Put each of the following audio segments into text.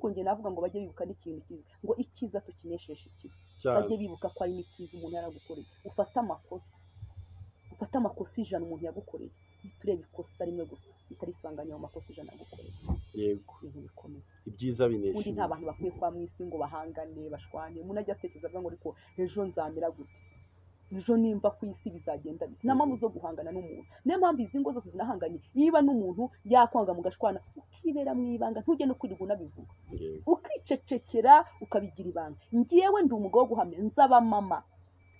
ariko njye navuga ngo bajye bibuka n'ikintu cyiza, ngo icyiza tukinesheshe ikibi, cyane bajye bibuka ko ari n'ikiza umuntu yaragukoreye. ufate amakosa ijana umuntu yagukoreye, tureba ikosa rimwe gusa ritarisanganya mu makosa ijana yagukoreye, yego ibintu bikomeza. ibyiza binesha ubundi nta bantu bakwiye kuba mu isi ngo bahangane bashwane. umuntu ajya atekereza avuga ngo ariko ejo nzamera gute, ejo nimva ku isi bizagenda bite. nta mpamvu zo guhangana n'umuntu. niyo mpamvu izi ngo zose zinahanganye. yiba n'umuntu yakwanga mugashwana, ukibera mu ibanga, ntujye no kwirirwa unabivuga, ukicecekera ukabigira ibanga. ngewe ndi umugabo wo guhamya, nzaba mama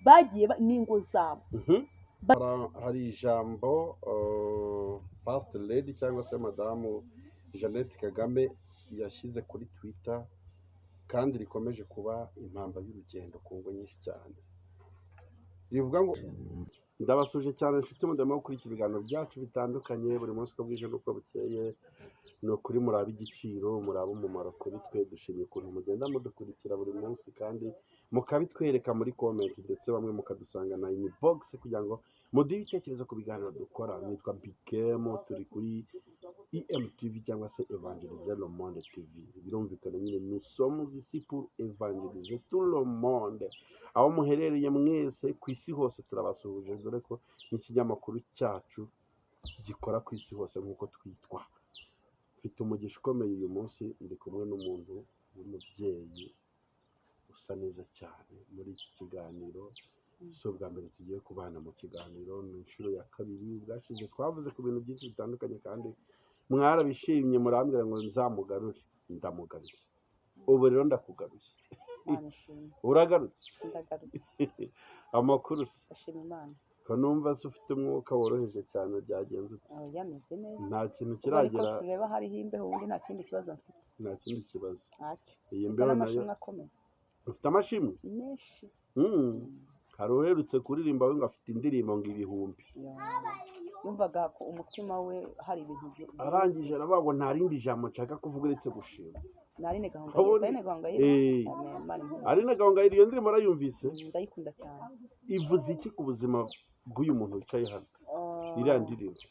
bagiye n'ingo zabo. hari ijambo first lady cyangwa se madamu Jeannette Kagame yashyize kuri Twitter kandi rikomeje kuba impamba y'urugendo ku ngo nyinshi cyane, rivuga ngo ndabasuje cyane inshuti mudemo gukurikira ibiganiro byacu bitandukanye buri munsi uko bwije n'uko bukeye. Ni ukuri muraba igiciro, muraba umumaro kuri twe. dushimiye ukuntu mugenda mudukurikira buri munsi kandi mukabitwereka muri comment, ndetse bamwe mukadusanga na inbox kugira ngo muduhe ibitekerezo ku biganiro dukora. Nitwa Bikemo, turi kuri EMTV cyangwa se Evangeliser le Monde TV. birumvikana nyine nous sommes ici pour évangéliser tout le monde. aho muherereye mwese ku isi hose turabasuhuje, dore ko n'ikinyamakuru cyacu gikora ku isi hose nk'uko twitwa. mfite umugisha ukomeye uyu munsi, ndi kumwe n'umuntu w'umubyeyi usa neza cyane muri iki kiganiro. si ubwa mbere tugiye kubana mu kiganiro, ni inshuro ya kabiri. bwashize twavuze ku bintu byinshi bitandukanye kandi mwarabishimye, murambwira ngo nzamugarure. ndamugaruye, ubu rero ndakugaruye. uragarutse. amakuru se? ndashima Imana. ko numva se ufite umwuka woroheje cyane, byagenze ute? yameze neza. nta kintu ariko kiragera. tureba hariho imbeho, ubundi nta kindi kibazo mfite. nta kindi kibazo. ntacyo. iyi mfite mbeho nayo n'amashimwe akomeye ufite amashimwe menshi. hari uherutse kuririmba we ngo afite indirimbo ngo ibihumbi. yumvaga ko umutima we hari ibintu arangije aravuga ngo nta rindi jambo nshaka kuvuga uretse gushima. Aline Gahongayire. Aline Gahongayire, iyo ndirimbo arayumvise? ndayikunda cyane. ivuze iki ku buzima bw'uyu muntu wicaye hano iriya ndirimbo?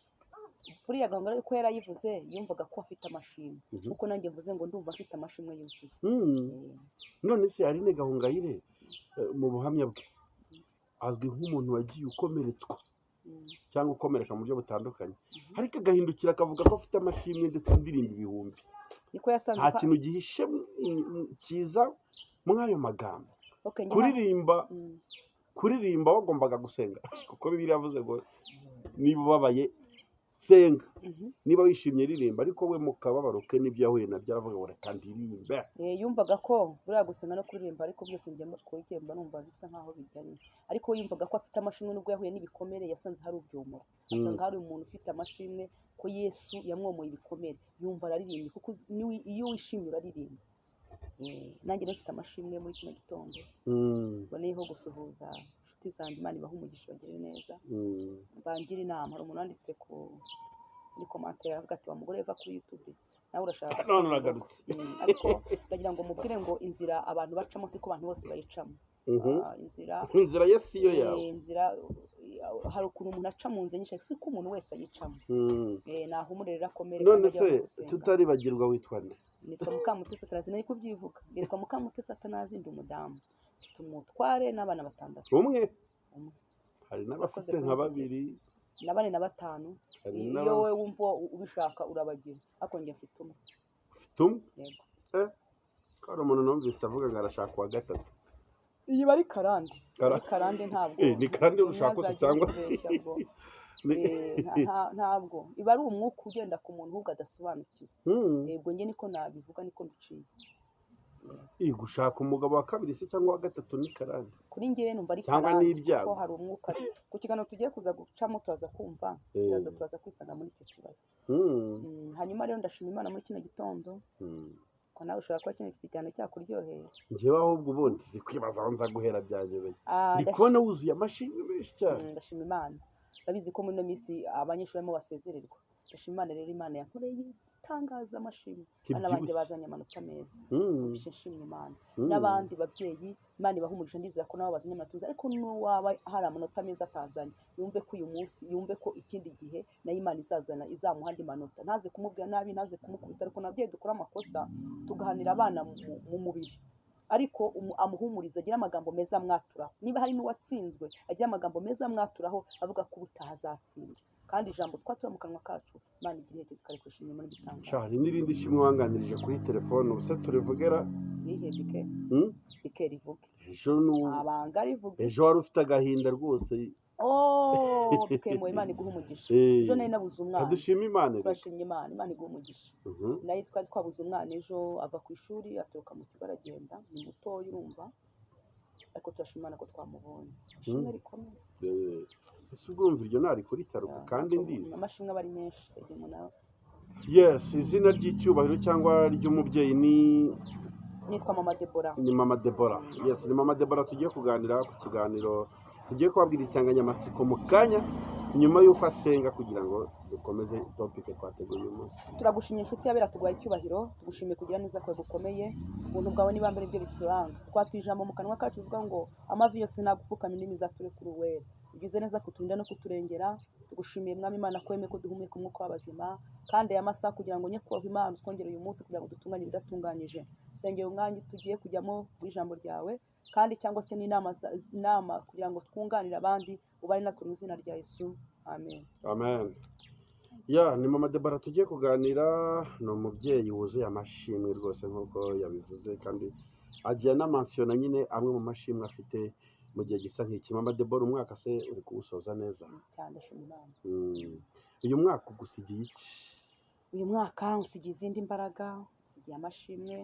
buriya Gahongayire ko yarayivuze yumvaga ko afite amashimwe, kuko nanjye mvuze ngo ndumva afite amashimwe yuzuye. none se Aline Gahongayire mu buhamya bwe azwi nk'umuntu wagiye ukomeretswa cyangwa ukomereka mu buryo butandukanye, ariko agahindukira akavuga ko afite amashimwe ndetse indirimbo ibihumbi. niko yasanze nta kintu gihishe cyiza muri ayo magambo. kuririmba wagombaga gusenga, kuko Bibiliya yavuze ngo niba ubabaye senga, niba wishimye ririmba. ariko we mu kababaro ke n'ibyo yahuye nabyo aravuga ngo reka ndirimbe. yumvaga ko buriya gusenga no kuririmba, ariko byose njya numva bisa nkaho bijyanye. ariko we yumvaga ko afite amashimwe, nubwo yahuye n'ibikomere yasanze hari ubyomora. asanga hari umuntu ufite amashimwe, ko Yesu yamwomoye ibikomere. yumva araririmbye, kuko iyo wishimye uraririmba. nanjye rero mfite amashimwe muri kino gitondo. boneyeho gusuhuza inshuti zanjye, Imana ibaha umugisha, bagire neza. bangira inama. hari umuntu wanditse muri commentaire avuga ati wa mugore va kuri YouTube nawe urashaka none uragarutse. ariko ndagira ngo mubwire ngo inzira abantu bacamo siko abantu bose bayicamo. inzira Yesu iyo yawe. inzira hari ukuntu umuntu aca mu nzira nyinshi, siko umuntu wese ayicamo. nahumure rero akomere. none se tutaribagirwa witwa nde? nitwa Mukamutesi Atanazi. nari kubyivuga. nitwa Mukamutesi Atanazi, ndi umudamu, mfite umutware n'abana 6. umwe? hari n'abafite nka 2 na 4 na 5. iyo wowe wumva ubishaka urabagira, ariko njye mfite umwe. ufite umwe? yego. Kandi umuntu numvise avuga ngo arashaka wa 3. iyi bari karande. karande ntabwo ni karande ushaka se cyangwa ntabwo iba ari umwuka ugenda ku muntu ahubwo adasobanukiwe. yego njye niko nabivuga, niko mbiciye. gushaka umugabo wa 2 se cyangwa wa 3 ni karande. kuri njyewe numva ari karande, kuko hari umwuka. ku kiganiro tugiye kuza gucamo turaza kumva, turaza kwisanga muri icyo kibazo. hanyuma rero ndashima Imana muri kino gitondo, ko nawe ushobora kuba kino kiganiro cyakuryoheye. njyewe ahubwo ubundi ndi kwibaza aho nza guhera byanyobeye. ndi kubona wuzuye amashimwe menshi cyane. ndashima Imana. ndabizi ko muri ino minsi abanyeshuri barimo basezererwa. ndashima Imana rero, Imana yankoreye igitangaza amashimwe abana banjye kibyibushye. bazanye amanota meza Mm, nshimye Imana mm. n'abandi babyeyi Imana ibaha umugisha ndizera ko nabo bazanye amanota meza ariko n'uwaba hari amanota meza atazanye yumve ko uyu munsi yumve ko ikindi gihe nayo Imana izazana izamuha andi manota ntaze kumubwira nabi ntaze kumukubita ariko nabyeyi dukora amakosa tugahanira abana mu mubiri ariko amuhumuriza agira amagambo meza amwaturaho niba hari n'uwatsinzwe agira amagambo meza amwaturaho avuga ko ubutaha azatsinda kandi ijambo twatura mu kanwa kacu Imana igira iherezo ikarikoresha imirimo n'ibitangaza Hari n'irindi shimwe wanganirije kuri telefone ubuse turivugera. rihe bike Mm? bike rivuge ejo abanga rivuge ejo wari ufite agahinda rwose. bike mu Imana iguha umugisha Eh, ejo nari nabuze umwana kadushima Imana reka. turashimye Imana iguha umugisha nayo twari twabuze umwana ejo ava ku ishuri aturuka mu kigo aragenda ni mutoya urumva ariko turashima Imana ko twamubonye ishimwe rikomeye ese ubwumva iryo ntari kuritaruka kandi ndizi. amashimwe aba ari menshi igihe umuntu Yes, izina ry'icyubahiro cyangwa ry'umubyeyi nitwa mama Debora ni mama Debora. Yes, ni mama Debora tugiye kuganira ku kiganiro tugiye kubabwira insanganyamatsiko mu kanya nyuma y'uko asenga kugira ngo dukomeze topike twateguye uyu munsi. turagushimye inshuti yabera tuguhaye icyubahiro tugushimiye kugira neza kwawe gukomeye ubuntu bwawe niba mbere ibyo bituranga twatuye ijambo mu kanwa kacu bivuga ngo amavi yose nagupfukama indimi zature kuri uwera ugize neza kuturinda no kuturengera tugushimiye mwami Imana ko wemeye ko duhumeka umwuka w'abazima kandi aya masaha kugira ngo nyakubahwa Imana twongere uyu munsi kugira ngo dutunganye ibidatunganyije sengera umwanya tugiye kujyamo w'ijambo ryawe kandi cyangwa se n'inama kugira ngo twunganire abandi ubane natwe mu izina rya Yesu amen. Amen. Ya, ni mama Debora tugiye kuganira, ni umubyeyi wuzuye amashimwe rwose nk'uko yabivuze kandi agiye anamansiona nyine amwe mu mashimwe afite mu gihe gisa nk'iki. Mama Debora umwaka se uri kuwusoza neza? cyane ndashima Imana. Uyu mwaka ugusigiye iki? Uyu mwaka usigiye izindi mbaraga usigiye amashimwe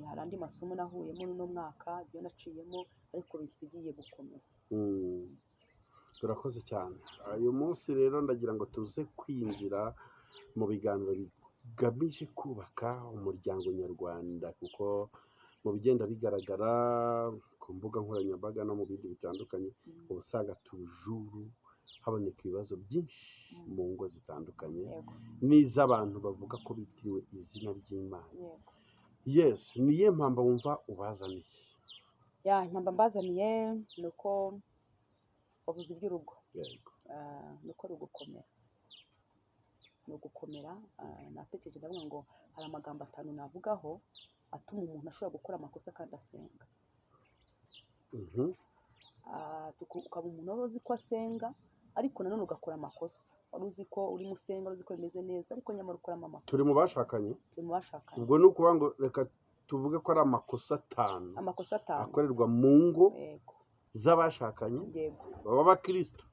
hari andi masomo nahuyemo n'uno mwaka ibyo naciyemo ariko bisigiye gukomera. Turakoze cyane. Uyu munsi rero ndagira ngo tuze kwinjira mu biganiro bigamije kubaka umuryango nyarwanda kuko mu bigenda bigaragara ku mbuga nkoranyambaga no mu bindi bitandukanye uba usanga tujuru haboneka ibibazo byinshi mu ngo zitandukanye n'iz'abantu bavuga ko bitiriwe izina ry'Imana. Yes, niye mpamvu wumva ubazaniye? Impamvu mbazaniye ni uko wavuze iby'urugo ni uko ni ugukomera natekereje ndavuga ngo hari amagambo 5 navugaho atuma umuntu ashobora gukora amakosa kandi asenga. Ukaba umuntu wari uzi ko asenga ariko nanone ugakora amakosa wari uzi ko urimo usenga wari uzi ko bimeze neza ariko nyamara ukoramo amakosa. Turi mu bashakanye ubwo ni ukuvuga ngo reka tuvuge ko ari amakosa 5 akorerwa mu ngo z'abashakanye baba abakristo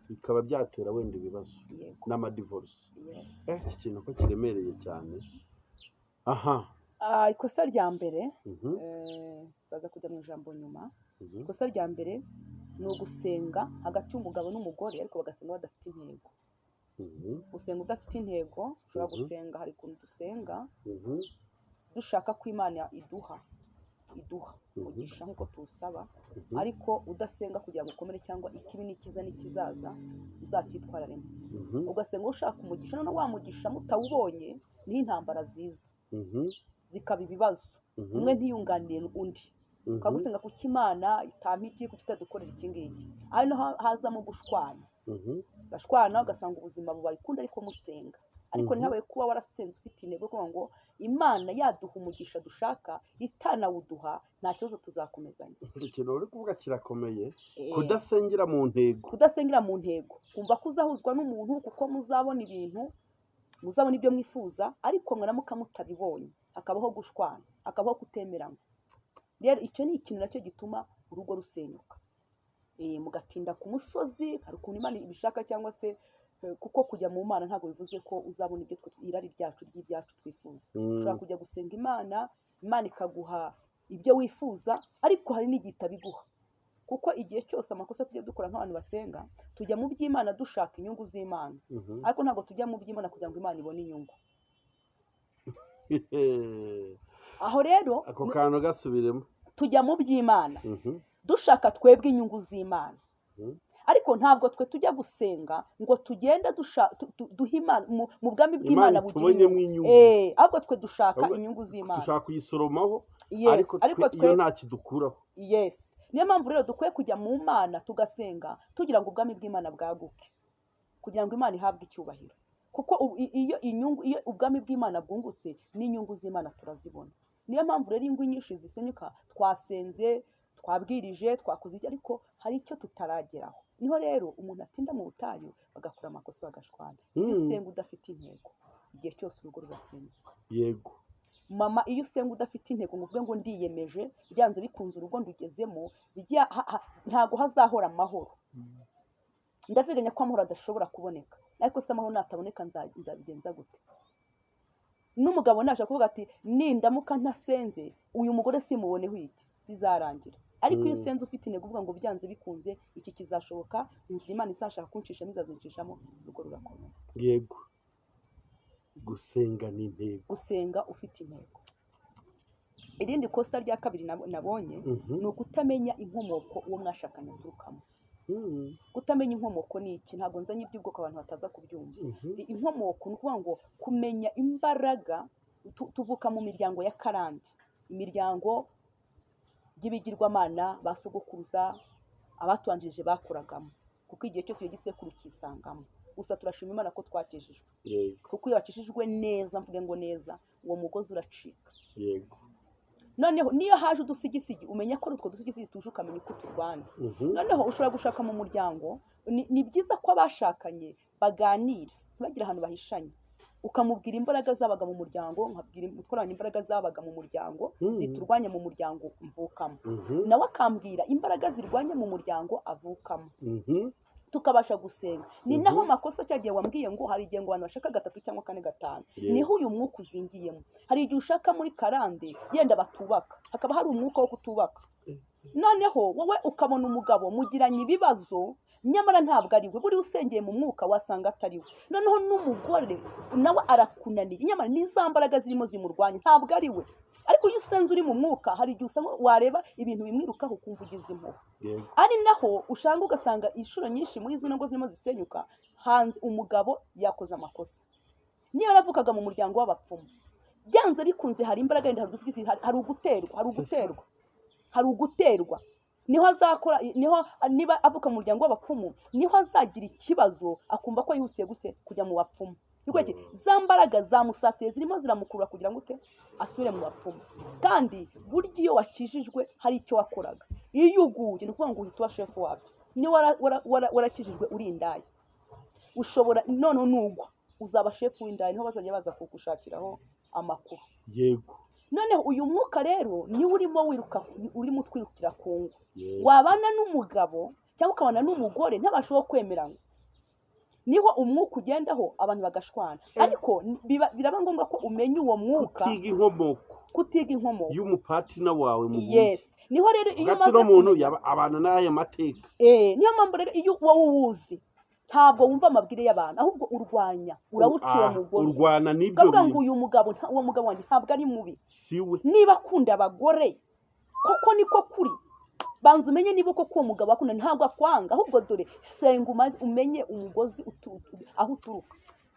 bikaba byatera wenda ibibazo n'amadivorce. Iki kintu ko kiremereye cyane. Ikosa rya mbere twaza kujya mu ijambo nyuma. Ikosa rya mbere ni ugusenga hagati y'umugabo n'umugore ariko bagasenga badafite intego. Gusenga udafite intego ushobora gusenga hari ukuntu dusenga dushaka ko Imana iduha umugisha nk'uko tuwusaba ariko udasenga kugira ngo ukomere cyangwa ikibi n'ikiza n'ikizaza uzacyitwararemo. Ugasenga ushaka umugisha none wa mugisha mutawubonye niho intambara ziza zikaba ibibazo umwe ntiyunganire undi ukagusenga kuko Imana itampa iki kuko itadukorera iki ngiki ari no hazamo gushwana gashwana ugasanga ubuzima bubaye ukundi ariko musenga ariko ntihabaye kuba warasenze ufite intego kuvuga ngo Imana yaduha umugisha dushaka itanawuduha nta kibazo tuzakomezanya. Ikintu uri kuvuga kirakomeye kudasengera mu ntego kumva ko uzahuzwa n'umuntu kuko muzabona ibyo mwifuza ariko mwaramuka mutabibonye hakabaho gushwana hakabaho kutemerana. Rero icyo ni ikintu nacyo gituma urugo rusenyuka. Mugatinda ku musozi hari ukuntu Imana ibishaka cyangwa se kuko kujya mu Mana ntabwo bivuze ko uzabona ibyo irari ryacu ry'ibyacu twifuza. Ushobora kujya gusenga Imana ikaguha ibyo wifuza ariko hari n'igihe itabiguha kuko igihe cyose amakosa tujya dukora nk'abantu basenga tujya mu by'Imana dushaka inyungu z'Imana ariko ntabwo tujya mu by'Imana kugira ngo Imana ibone inyungu. Aho rero ako kantu gasubiremo tujya mu by'Imana dushaka twebwe inyungu z'Imana ariko ntabwo twe tujya gusenga ngo tugende duha Imana mu bwami bw'Imana bugira inyungu. Ahubwo twe dushaka inyungu z'Imana, dushaka kuyisoromaho, ariko twe iyo nta kidukuraho. Yes, niyo mpamvu rero dukwiye kujya mu Mana tugasenga tugira ngo ubwami bw'Imana bwaguke, kugira ngo Imana ihabwe icyubahiro, kuko iyo ubwami bw'Imana bwungutse n'inyungu z'Imana turazibona. Niyo mpamvu rero ingo nyinshi zisenyuka, twasenze, twabwirije, twakoze ibyo, ariko hari icyo tutarageraho. Niho rero umuntu atinda mu butayu bagakora amakosa bagashwana. Iyo usenga udafite intego, igihe cyose urugo rurasenyuka. Yego mama, iyo usenga udafite intego ngo uvuge ngo ndiyemeje, byanze bikunze urugo ndugezemo ntago hazahora amahoro. Ndateganya ko amahoro adashobora kuboneka, ariko se amahoro nataboneka nzabigenza gute? N'umugabo naje kuvuga ati nindamuka ntasenze uyu mugore simuboneho iki, bizarangira. Ariko iyo usenze ufite intego uvuga ngo byanze bikunze iki kizashoboka, inzira Imana izashaka kunshishamo izazinshishamo, urugo rurakomeye. Yego, gusenga ni intego, gusenga ufite intego. Irindi kosa rya kabiri nabonye ni ukutamenya inkomoko uwo mwashakanye aturukamo. Kutamenya inkomoko ni iki? Ntabwo nzanye iby'ubwoko abantu bataza kubyumva. Inkomoko ni ukuvuga ngo kumenya imbaraga. Tuvuka mu miryango ya karande, imiryango y'ibigirwamana ba sogokuruza, abatubanjirije bakoragamo, kuko igihe cyose iyo gisekuru kisangamo. Gusa turashima Imana ko twakijijwe, kuko iyo wakijijwe neza, mvuge ngo neza, uwo mugozi uracika. Yego. Noneho niyo haje udusigisigi, umenya ko utwo dusigisigi tuje ukamenya uko turwana. Noneho ushobora gushaka mu muryango, ni byiza ko abashakanye baganira, ntibagire ahantu bahishanye. Ukamubwira imbaraga zabaga mu muryango, nkabwira utwaranye imbaraga zabaga mu muryango ziturwanya mu muryango mvukamo, nawe akambwira imbaraga zirwanya mu muryango avukamo, tukabasha gusenga. Ni naho amakosa cyagiye wambwiye ngo hari igihe ngo abantu bashaka 3 cyangwa 4 5, niho uyu mwuka uzingiyemo. Hari igihe ushaka muri karande yenda batubaka, hakaba hari umwuka wo kutubaka. Noneho wowe ukabona umugabo mugiranye ibibazo, nyamara ntabwo ari we. Buri usengeye mu mwuka wasanga atari we. Noneho n'umugore nawe arakunaniye, nyamara n'izambaraga zirimo zimurwanya ntabwo ari we. Ariko iyo usenze uri mu mwuka, hari igihe usanga wareba ibintu bimwirukaho ukumva ugize impuhwe. Ari naho ushanga ugasanga inshuro nyinshi muri izo ngo zirimo zisenyuka, hanze umugabo yakoze amakosa. Niyo yaravukaga mu muryango w'abapfumu, byanze bikunze hari imbaraga yenda hari uguterwa, niho azakora, niba avuka mu muryango w'abapfumu, niho azagira ikibazo akumva ko yihutiye kujya mu bapfumu. Niko za mbaraga zamusatiye zirimo ziramukurura kugira ngo asubire mu bapfumu. Kandi burya iyo wakijijwe hari icyo wakoraga. Iyo uguye ni ukuvuga ngo uhita uba shefu wabyo. Niyo warakijijwe uri indaya, ushobora noneho nugwa uzaba shefu w'indaya, niho bazajya baza kugushakiraho amakuru. Yego. Noneho uyu mwuka rero ni urimo wiruka, urimo utwirukira ku ngo. Wabana n'umugabo cyangwa ukabana n'umugore ntabashoboye kwemerana, niho umwuka ugendaho abantu bagashwana. Ariko biraba ngombwa ko umenya uwo mwuka, kutiga inkomoko y'umupatina wawe mu buntu. Yes, niho rero iyo maze umuntu abana n'aya mateka. Niyo mpamvu rero iyo wowe uwuzi ntabwo wumva amabwire y'abantu, ahubwo urwanya, urawuca uwo mugozi. Urwana n'ibyo kavuga ngo uyu mugabo, uwo mugabo wanjye ntabwo ari mubi, siwe. Niba akunda abagore koko niko kuri, banza umenye niba uko uwo mugabo akunda, ntabwo akwanga, ahubwo dore senga umenye umugozi aho uturuka,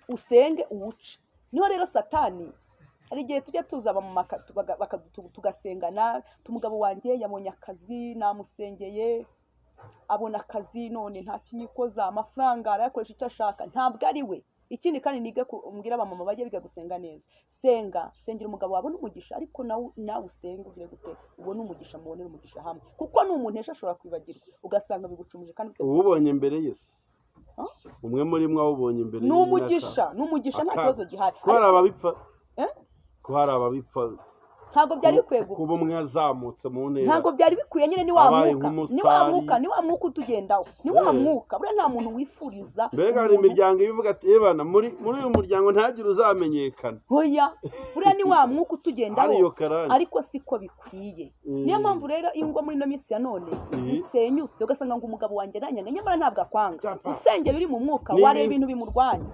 usenge uwuce. Niho rero Satani hari igihe tujya tuzaba mu tugasengana, umugabo wanjye yabonye akazi, namusengeye abona akazi, none nta kinyikoza, amafaranga arayakoresha icyo ashaka, ntabwo ari we. Ikindi kandi nige kumbwira abamama bajye biga gusenga neza. Sengera umugabo wabona umugisha, ariko nawe usenga ugire gute ubone umugisha, mubonere umugisha hamwe, kuko n'umuntu ejo ashobora kwibagirwa ugasanga bigucumuje. Kandi ubonye mbere yese umwe muri mwe awubonye mbere n'umugisha nta kibazo gihari. Ko hari ababipfa, ko hari ababipfa, ntabwo byari bikwiye kuba umwe yazamutse mu ntera, ntabwo byari bikwiye. Nyine ni wa mwuka utugendaho, ni wa mwuka. Buriya nta muntu wifuriza. Mbega hari imiryango ivuga ati ebana muri uyu muryango ntagire uzamenyekana. Hoya, buriya ni wa mwuka utugendaho, ariko siko bikwiye. Niyo mpamvu rero ingwa muri no minsi ya none zisenyutse, ugasanga ngo umugabo wanjye nanyanga, nyamara ntabwo akwanga. Usenge biri mu mwuka, wareba ibintu bimurwanya.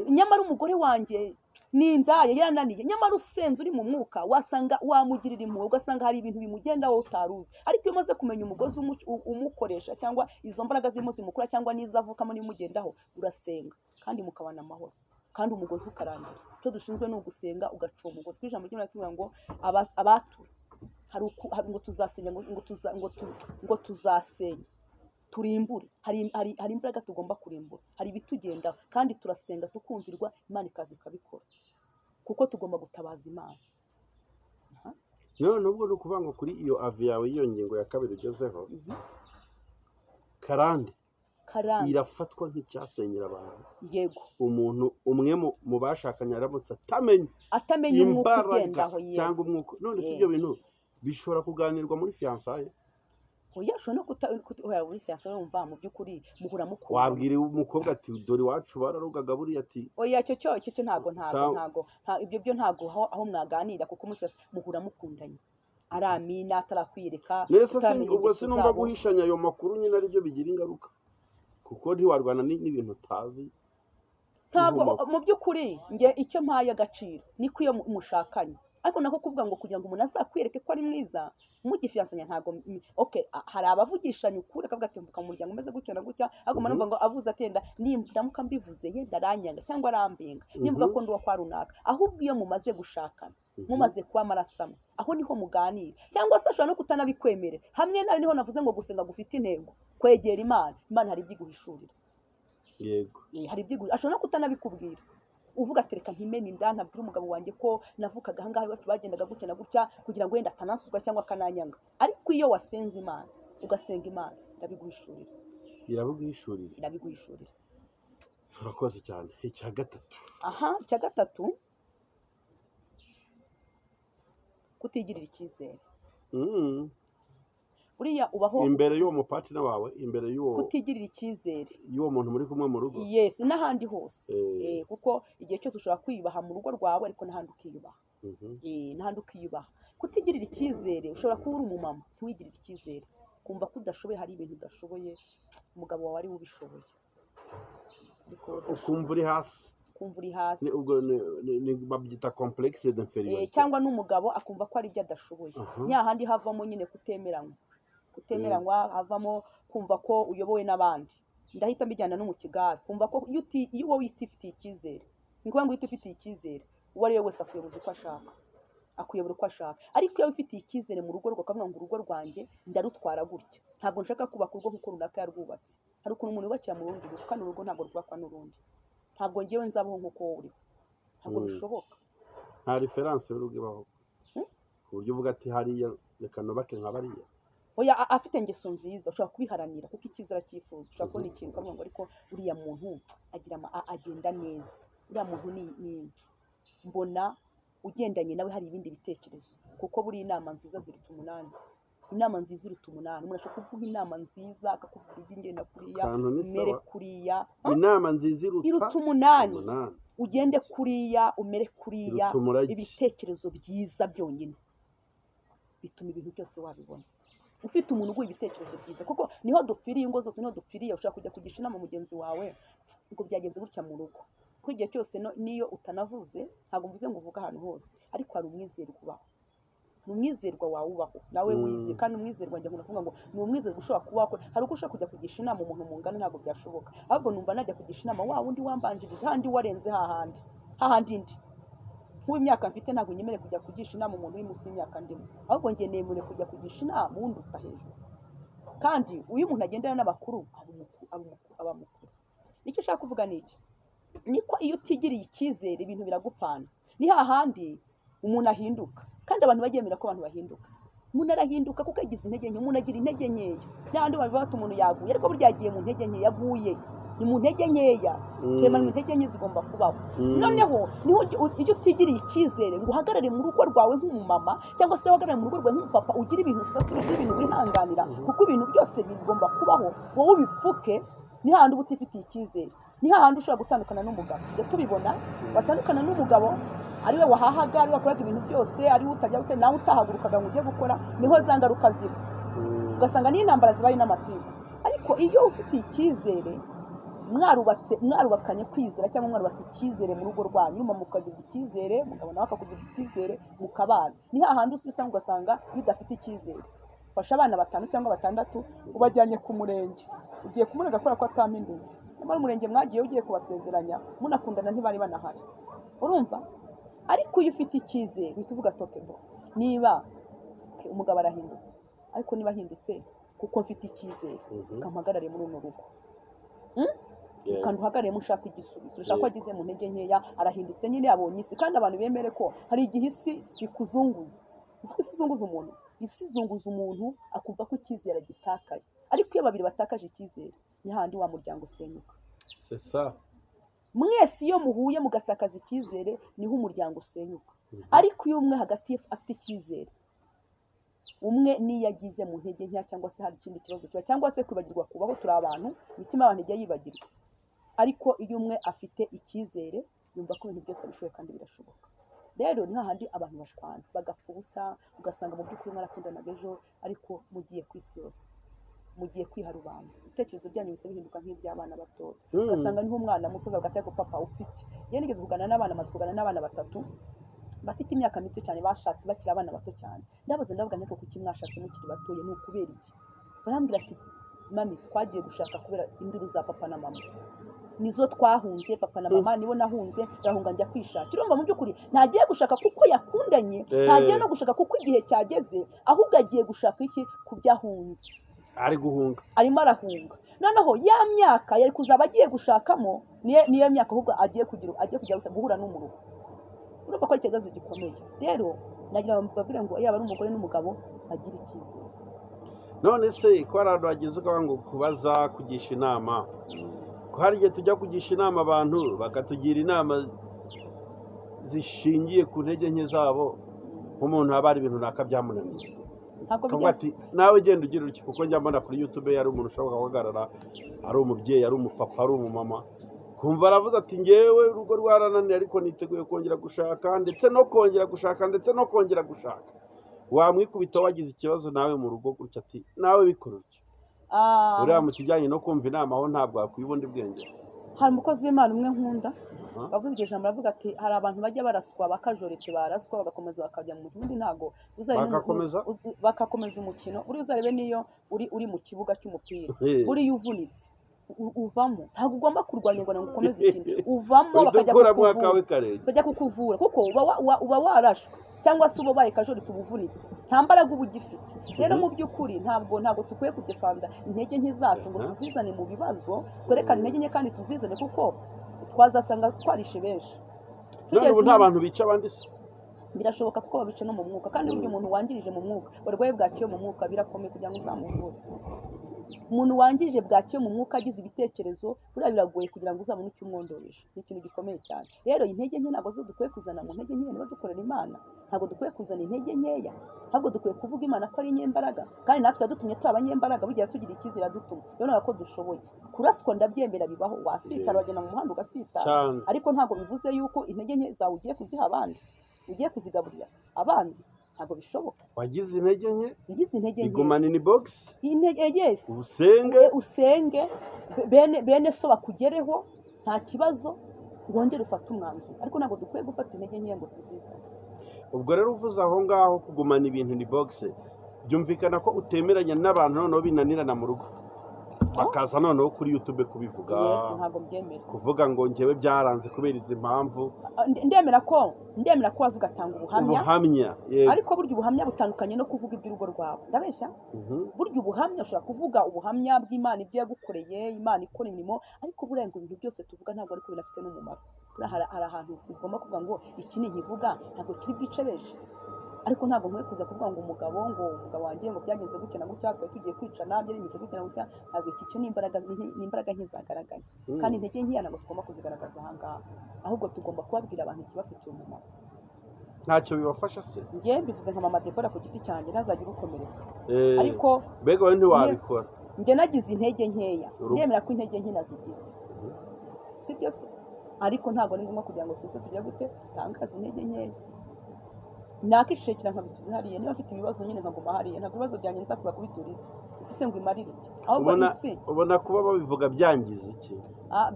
Nyamara umugore wanjye ni indaya yarananiye, nyamara usenze uri mu mwuka wasanga wamugirira impuhwe, ugasanga hari ibintu bimugendaho utaruzi. Ariko iyo umaze kumenya umugozi umukoresha cyangwa izo mbaraga zirimo zimukura cyangwa n'izo avukamo n'imugendaho, urasenga kandi mukabana amahoro kandi umugozi ukarangira. Icyo dushinzwe ni ugusenga ugaca umugozi. Ku ijambo ry'Imana tuvuga ngo abatura ngo tuzasenya ngo tuzasenya turimbure. Hari imbaraga tugomba kurimbura, hari ibitugendaho kandi turasenga tukumvirwa, Imana ikaza ikabikora kuko tugomba gutabaza Imana. none ubwo ni ukuvuga ngo kuri iyo avi yawe y'iyo ngingo ya kabiri ugezeho, karande irafatwa nk'icyasenyera abantu. Yego, umuntu umwe mu bashakanye aramutse atamenye umwuka ugendaho cyangwa umwuka, none si ibyo bintu bishobora kuganirwa muri fiyansaye? oya, ushobora no muri fiyansaye wumva mu by'ukuri muhura mukunda. wabwira umukobwa ati dore iwacu bararugaga buriya ati oya, icyo ntago ibyo byo ntago aho mwaganira, kuko muri fiyansaye muhura mukundanye, aramina atarakwireka. nese ubwo sinumva guhishanya ayo makuru nyine aribyo bigira ingaruka, kuko ntiwarwana n'ibintu utazi. Ntabwo mu by'ukuri njye icyo mpaye agaciro niko iyo mushakanye, ariko nako kuvuga ngo kugira ngo umuntu azakwereke ko ari mwiza mugifiyansanya ntago hari abavugishanya ukuri akavuga ati mvuka mu muryango umeze gutya na gutya, ariko numva ngo avuze atenda ndamuka mbivuze ye ndaranyanga cyangwa arambenga nimvuga ko ndi uwa kwa runaka. Ahubwo iyo mumaze gushakana, mumaze kuba amarasamwe, aho niho muganira, cyangwa se ashobora no kutanabikwemerera. Hamwe nawe niho navuze ngo gusenga gufite intego, kwegera Imana hari ibyo iguhishurira. Yego, hari ibyo ashobora no kutanabikubwira, uvuga ati reka mpimene inda ntabwira umugabo wanjye ko navukaga ahangaha iwacu bagendaga gutya na gutya, kugira ngo wenda atanansuzwa cyangwa akananyanga. Ariko iyo wasenze Imana ugasenga Imana irabiguhishurira. urakoze cyane. icya gatatu, icya gatatu, kutigirira icyizere. Buriya ubaho imbere y'uwo mupatina wawe, imbere y'uwo kutigirira icyizere y'uwo muntu muri kumwe mu rugo. yes, n'ahandi hose. Kuko igihe cyose ushobora kwiyubaha mu rugo rwawe, ariko n'ahandi ukiyubaha. N'ahandi ukiyubaha. Kutigirira icyizere, ushobora kuba uri umumama ntiwigirire icyizere, kumva ko udashoboye, hari ibintu udashoboye, umugabo wawe ari we ubishoboye, ukumva uri hasi. ubwo babyita complexe d'inferiorité, cyangwa n'umugabo akumva ko ari ibyo adashoboye. Nyahandi havamo nyine kutemeranywa, havamo kumva ko uyobowe n'abandi. Ndahita mbijyana no mu kigare, kumva ko iyo wowe utifitiye icyizere, ni ukuvuga ngo iyo utifitiye icyizere, uwo ari we wese akuyobora uko ashaka. Ariko iyo ufitiye icyizere mu rugo rwawe, ukavuga ngo urugo rwanjye ndarutwara gutya, ntabwo nshaka kubaka urugo nk'uko runaka yarwubatse. Hari ukuntu umuntu yubakira mu rundi rugo, kandi urugo ntabwo rwubakwa n'urundi. Ntabwo ngewe nzabaho nk'uko wowe uriho, ntabwo bishoboka. nta referanse y'urugo ibaho ku buryo uvuga ati hariya reka nubake nka bariya. oya, afite ingeso nziza ushobora kubiharanira, kuko icyizere cyifuza. Ushobora kubona ikintu ukavuga ngo ariko uriya muntu agenda neza, uriya muntu ni mbona ugendanye nawe hari ibindi bitekerezo, kuko buriya inama nziza ziruta umunani. Inama nziza iruta umunani. Umuntu ashobora kuguha inama nziza akakubwira iby'ingenda kuriya, umere kuriya. Inama nziza iruta umunani. Ugende kuriya, umere kuriya, ibitekerezo byiza byonyine bituma ibintu byose wabibona. Ufite umuntu uguha ibitekerezo byiza, kuko niho dupfiriye, ingo zose niho dupfiriye. Ushobora kujya kugisha inama mugenzi wawe ngo byagenze gutya mu rugo, kuko igihe cyose niyo utanavuze, ntabwo mvuze ngo uvuge ahantu hose, ariko hari umwizerwa ubaho. Ni umwizerwa wawe ubaho nawe wizeye, kandi umwizerwa njya kuvuga ngo ni umwizerwa ushobora kubaho. Hari uko ushobora kujya kugisha inama umuntu mungana, ntabwo byashoboka. Ahubwo numva najya kugisha inama wa wundi wambanjirije, handi warenze hahandi indi. Nk'ubu imyaka mfite ntabwo nyemereye kujya kugisha inama umuntu uri munsi y'imyaka ndimo, ahubwo njye nemerewe kujya kugisha inama uwundi uta hejuru. Kandi uyu muntu agendana n'abakuru aba mukuru. Icyo ushaka kuvuga ni iki? Niko iyo utigiriye icyizere ibintu biragupfana. Ni hahandi umuntu ahinduka, kandi abantu bagemera ko abantu bahinduka. Umuntu arahinduka kuko yagize intege nke, umuntu agira intege nkeya. N'ahandi bavuga ati umuntu yaguye, ariko burya yagiye mu ntege nke, yaguye ni mu ntege nkeya. Twemera intege nke zigomba kubaho. Noneho niho iyo utigiriye icyizere ngo uhagarare mu rugo rwawe nk'umumama, cyangwa se uhagarare mu rugo rwawe nk'umupapa, ugira ibintu usasira, ugira ibintu wihanganira, kuko ibintu byose bigomba kubaho, wowe ubipfuke. Ni hahandi uba utifitiye icyizere. Ni hahandi ushobora gutandukana n'umugabo. Tujya tubibona, watandukana n'umugabo ariwe wahahaga, ariwe wakoraga ibintu byose, ariwe utajya gute, nawe utahagurukaga ngo ujye gukora, niho za ngaruka ziba. Ugasanga n'intambara zibaye n'amatiku. Ariko iyo ufitiye icyizere mwarubakanye kwizera cyangwa mwarubatse icyizere mu rugo rwanyu, nyuma mukagira icyizere, umugabo nawe akakugira icyizere, mukabana. Ni hahandi usanga ugasanga iyo udafite icyizere, ufashe abana 5 cyangwa 6 ubajyanye ku murenge, ugiye kumurega kubera ko atampinduza, nyamara umurenge mwagiye ugiye kubasezeranya munakundana ntibari banahari, urumva. Ariko iyo ufite icyizere uhita uvuga tokebo, niba umugabo arahindutse, ariko niba ahindutse kuko mfite icyizere, ukampagarare muri uno rugo, kandi uhagarare mushaka igisubizo, ushaka ko agize mu ntege nkeya, arahindutse nyine yabonye isi. Kandi abantu bemere ko hari igihe isi ikuzunguza, isi izunguza umuntu, isi izunguza umuntu akumva ko icyizere agitakaye. Ariko iyo babiri batakaje icyizere, ni handi wa muryango usenyuka. C'est ça. Mwese iyo muhuye mugatakaza icyizere, niho umuryango usenyuka. Ariko iyo umwe hagati afite icyizere, umwe niyo agize mu ntege nkeya cyangwa se hari ikindi kibazo kiba, cyangwa se kwibagirwa kubaho, turi abantu, imitima y'abantu ijya yibagirwa. Ariko iyo umwe afite icyizere, yumva ko ibintu byose bishoboye kandi birashoboka. Rero ni hahandi abantu bashwana bagapfa ubusa, ugasanga mu by'ukuri mwarakundanaga ejo, ariko mugiye ku isi yose, mugiye kwiha rubanda, ibitekerezo byanyu bise bihinduka nk'iby'abana batoya. Ugasanga niho umwana muto agateka ko papa ufite. Njye nigeze kugana n'abana, maze kugana n'abana 3 bafite imyaka mito cyane, bashatse bakiri abana bato cyane. Ndabaza ndavuga niko kuki mwashatse mukiri batoye, ni ukubera iki? Barambwira ati mami, twagiye gushaka kubera induru za papa na mama, nizo twahunze, papa na mama nibo nahunze, ndahunga njya kwishakira. Urumva mu by'ukuri ntagiye gushaka kuko yakundanye, ntagiye no gushaka kuko igihe cyageze, ahubwo agiye gushaka iki? Kubyahunze, ari guhunga, arimo arahunga. Noneho ya myaka yari kuzaba agiye gushakamo, niyo myaka ahubwo agiye kujya guhura n'umuruho. Urumva ko ari ikibazo gikomeye. Rero nagira babwire ngo yaba ari umugore n'umugabo bagira icyizere. None se ko abantu bagize ukavuga ngo kubaza, kugisha inama, ko hari igihe tujya kugisha inama abantu bakatugira inama zishingiye ku ntege nke zabo, nk'umuntu haba hari ibintu runaka byamunaniye, akavuga ati nawe genda ugira uki. Kuko njya mbona kuri YouTube hari umuntu ushobora guhagarara, ari umubyeyi, ari umupapa, ari umumama, kumva aravuze ati ngewe urugo rwarananiye ariko niteguye kongera gushaka, ndetse no kongera gushaka, ndetse no kongera gushaka. Wamwikubita wagize ikibazo nawe mu rugo gutya, ati nawe bikora uki? Uriya mu kijyanye no kumva inama aho ntabwo wakwiye ubundi bwenge. Hari umukozi w'Imana umwe nkunda, bavuze iryo jambo, aravuga ati hari abantu bajya baraswa bakajorete, baraswa bagakomeza bakajya mu bundi, ntago bagakomeza umukino. Uri uzarebe niyo uri mu kibuga cy'umupira, uri uvunitse uvamo, ntabwo ugomba kurwanya ngo ukomeze ukine, uvamo bakajya kukuvura kuko uba warashwe, cyangwa se uba ubaye kajorete, ubuvunitse, nta mbaraga uba ugifite. Rero mu by'ukuri ntabwo tukwiye kudefanda intege nke zacu ngo tuzizane mu bibazo, twerekane intege nke kandi tuzizane, kuko twazasanga twarishe benshi. None ubu nta bantu bica abandi se? Birashoboka kuko babica no mu mwuka, kandi burya umuntu wangirije mu mwuka, barwaye bwaciye mu mwuka, birakomeye kugira ngo uzamuvure. Umuntu wangirije bwaciye mu mwuka, agize ibitekerezo, buriya biragoye kugira ngo uzabone icyo umwondoresha. Ni ikintu gikomeye cyane. Rero intege nke ntabwo zo dukwiye kuzana mu ntege nke, niba dukorera Imana ntabwo dukwiye kuzana intege nkeya, ahubwo dukwiye kuvuga Imana ko ari inyembaraga, kandi natwe yadutumye turi abanyembaraga, burya tugira icyizere adutuma. Rero ntabwo ko dushoboye kuraswa, ndabyemera bibaho, wasitara wagenda mu muhanda ugasitara, ariko ntabwo bivuze yuko intege nke zawe ugiye kuziha abandi, ugiye kuzigaburira abandi, ntabwo bishoboka. Wagize intege nke, ugize intege nke, igumana in box, yes, usenge bene so bakugereho, nta kibazo, wongere ufate umwanzuro. Ariko ntabwo dukwiye gufata intege nke ngo tuzizane. Ubwo rero uvuze aho ngaho kugumana ibintu ni box, byumvikana ko utemeranya n'abantu noneho binanirana mu rugo, bakaza noneho kuri YouTube kubivuga. Yes, ntabwo mbyemera kuvuga ngo njyewe byaranze kubera izi mpamvu. Ndemera ko waza ugatanga ubuhamya, yego. Ariko burya ubuhamya butandukanye no kuvuga iby'urugo rwawe. Ndabeshya? Burya ubuhamya ushobora kuvuga ubuhamya bw'Imana, ibyo yagukoreye, Imana ikora imirimo, ariko buriya ngo ibintu byose tuvuga ntabwo ariko binafite n'umumaro. Hari ahantu ugomba kuvuga ngo iki ni nkivuga ntabwo kiri bwice benshi, ariko ntabwo nkwiye kuza kuvuga ngo umugabo wanjye ngo byagenze gutya na gutya, twari tugiye kwica nabyo bimeze gutya na gutya. Ntabwo ikice n'imbaraga nke zagaragaye, kandi intege nkeya ntabwo tugomba kuzigaragaza aha ngaha, ahubwo tugomba kubabwira abantu ikibafitiye umumaro. Ntacyo bibafasha se? Njye mbivuze nka mama Deborah ku giti cyanjye, ntazajya ugukomereka, ariko mbega wowe ntiwabikora. njye nagize intege nkeya, ndemera ko intege nke nazigize, si byo se? Ariko ntabwo ni ngombwa kugira ngo tuze tujya gute dutangaze intege nkeya. nakishekera nkabituriza hariya, niba mfite ibibazo nyine nkaguma hariya, ntabwo ibibazo byanjye nza kuza kubitura isi se ngo imarire iki, ahubwo isi ubona kuba babivuga byangiza iki?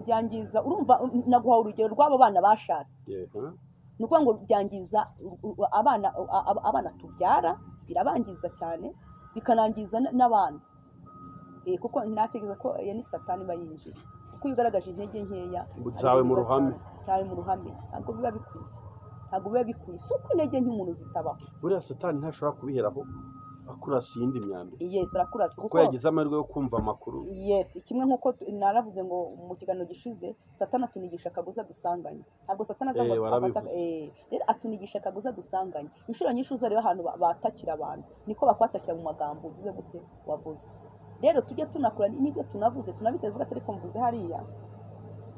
byangiza, urumva naguhaye urugero rw'abo bana bashatse, ni ukuvuga ngo byangiza abana tubyara, birabangiza cyane, bikanangiza n'abandi, kuko ntatekereza ko ni satani iba yinjira, kuko iyo ugaragaje intege nkeya cyawe mu ruhame ntabwo biba bikwiye, si uko intege nke umuntu zitabaho. buriya satani ntashobora kubiheraho akurasa iyindi myambi. Yes, arakurasa kuko yagize amahirwe yo kumva amakuru. Yes, kimwe nk'uko naravuze ngo mu kiganiro gishize satani atunigisha akagozi adusanganye, ntabwo satani aza ngo afata rero atunigisha akagozi adusanganye. Inshuro nyinshi uzareba ahantu batakira abantu niko bakwatakira mu magambo ugize gute wavuze. Rero tujye tunakora n'ibyo tunavuze tunabiteze vuga atari ko mvuze hariya,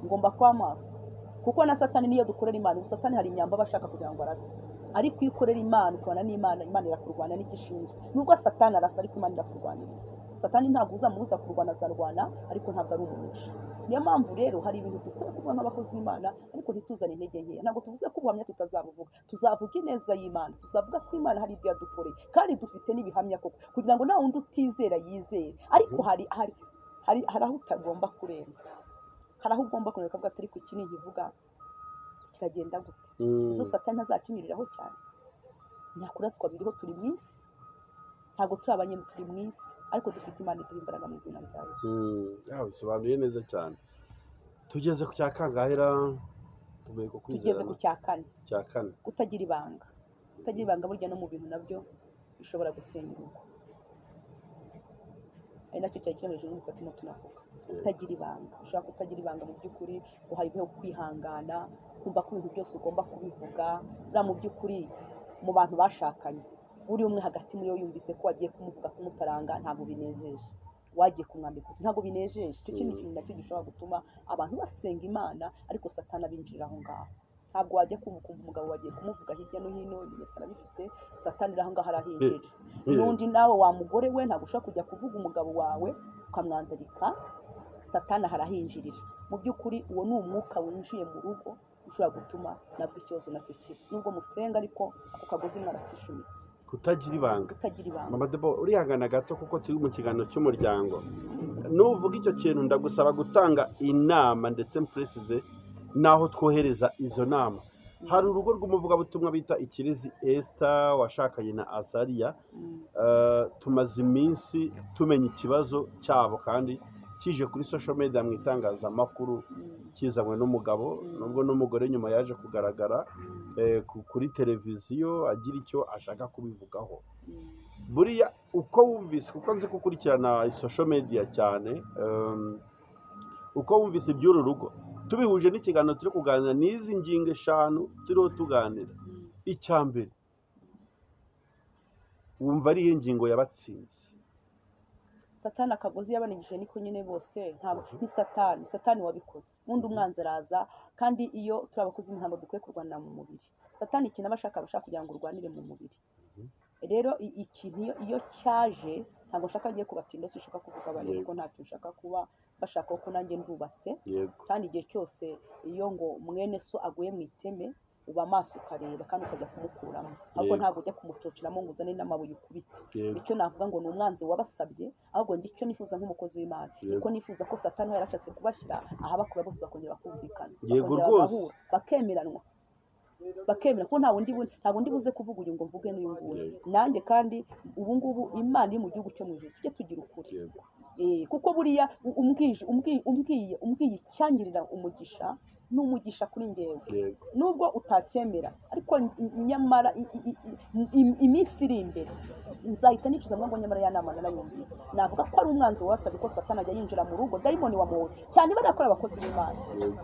ngomba kwa maso, kuko na satani niyo dukorera Imana, satani hari imyamba bashaka kugira ngo arase, ariko iyo ukorera Imana ukabona n'Imana, Imana irakurwana n'igishinzwe. Nubwo satani arasa ariko Imana irakurwanira. Satani ntabwo uzamubuza kurwana, azarwana ariko ntabwo ari umugisha. Niyo mpamvu rero hari ibintu dukwiye kuvuga nk'abakozi b'Imana, ariko ntituzane intege nkeya. Ntabwo tuvuze ko ubuhamya tutazabuvuga, tuzavuga ineza y'Imana, tuzavuga ko Imana hari ibyo yadukoreye kandi dufite n'ibihamya koko, kugira ngo nta wundi utizera yizere. Ariko hari aho utagomba kurenga, hari aho ugomba kurenga ukavuga ati ariko iki ntivuga kiragenda gute. Izo satani ntazakinyuriraho cyane. Nyakuraswa biriho, turi mu isi, ntabwo turi abanyemu, turi mu isi, ariko dufite Imana iduha imbaraga mu izina rya Yesu. Bisobanuye neza cyane. Tugeze ku cya kangahera, tugeze ku cya kane. Kutagira ibanga. Kutagira ibanga burya no mu bintu nabyo bishobora gusenya urugo. Ari nacyo cyari kiri hejuru n'uko turimo tunavuga. Kutagira ibanga. Ushobora kutagira ibanga mu by'ukuri, uhayeho kwihangana, kumva ko ibintu byose ugomba kubivuga. Buriya mu by'ukuri mu bantu bashakanye, buri umwe hagati muri yo yumvise ko wagiye kumuvuga kumutaranga, ntabwo binejeje. Wagiye kumwambika ntabwo binejeje. Icyo kintu nacyo gishobora gutuma abantu basenga Imana ariko satani abinjirira aho ngaho. Ntabwo wajya kumva umugabo wagiye kumuvuga hirya no hino, ibimenyetso arabifite, satani iri aho ngaho arahinjira. N'undi nawe wa mugore we ntabwo ushobora kujya kuvuga umugabo wawe ukamwandarika, satani harahinjirira. Mu by'ukuri uwo ni umwuka winjiye mu rugo ushobora gutuma nabwo ikibazo nacyo kiba. Nubwo musenga ariko ako kagozi mwarakishumitse. Kutagira ibanga. Mama Debo, urihangana gato kuko turi mu kiganiro cy'umuryango. Nuvuga icyo kintu ndagusaba gutanga inama ndetse mpresize naho twohereza izo nama. Hari urugo rw'umuvugabutumwa bita Ikirezi Esther washakanye na Azariya. Tumaze iminsi tumenya ikibazo cyabo kandi kije kuri social media mu itangazamakuru, kizanywe n'umugabo, nubwo n'umugore nyuma yaje kugaragara kuri televiziyo agira icyo ashaka kubivugaho. Buriya uko wumvise, kuko nzi gukurikirana social media cyane, uko wumvise iby'uru rugo tubihuje n'ikiganiro turi kuganira n'izi ngingo 5 turiho tuganira, icya mbere wumva ari ingingo yabatsinze. Satani akagozi yabanigije niko nyine bose, ntabwo ni satani wabikoze. Undi umwanzi araza, kandi iyo turi abakozi ntabwo dukwiye kurwanira mu mubiri. Satani ikintu abashaka kugira ngo urwanire mu mubiri. Rero ikintu iyo cyaje ntabwo nshaka agiye kubatinda, si ushaka kuvuga bari ko ntacyo nshaka kuba bashaka ko nanjye ndubatse. Kandi igihe cyose iyo ngo mwene so aguye mu iteme uba amaso ukareba kandi ukajya kumukuramo, ahubwo ntabwo ujya kumucociramo ngo uzane n'amabuye ukubite. Icyo navuga ngo ni umwanzi wabasabye, ahubwo icyo nifuza nk'umukozi w'Imana niko nifuza ko satani yarashatse kubashyira aha bakura bose bakongera bakumvikana, bakemeranwa, ko nta wundi buze kuvuga uyu ngo mvuge n'uyu nguyu nanjye. Kandi ubu ngubu Imana iri mu gihugu cyo mu ijuru, tujye tugira ukuri. Kuko buriya umbwiye icyangirira umugisha ni umugisha kuri ngewe, nubwo utacyemera, ariko nyamara iminsi iri imbere nzahita nicuza ngo nyamara ya nama narayumvise. Navuga ko ari umwanzi wasabye ko satani ajya yinjira mu rugo, dayimoni wamuhoza cyane. Barakora abakozi b'Imana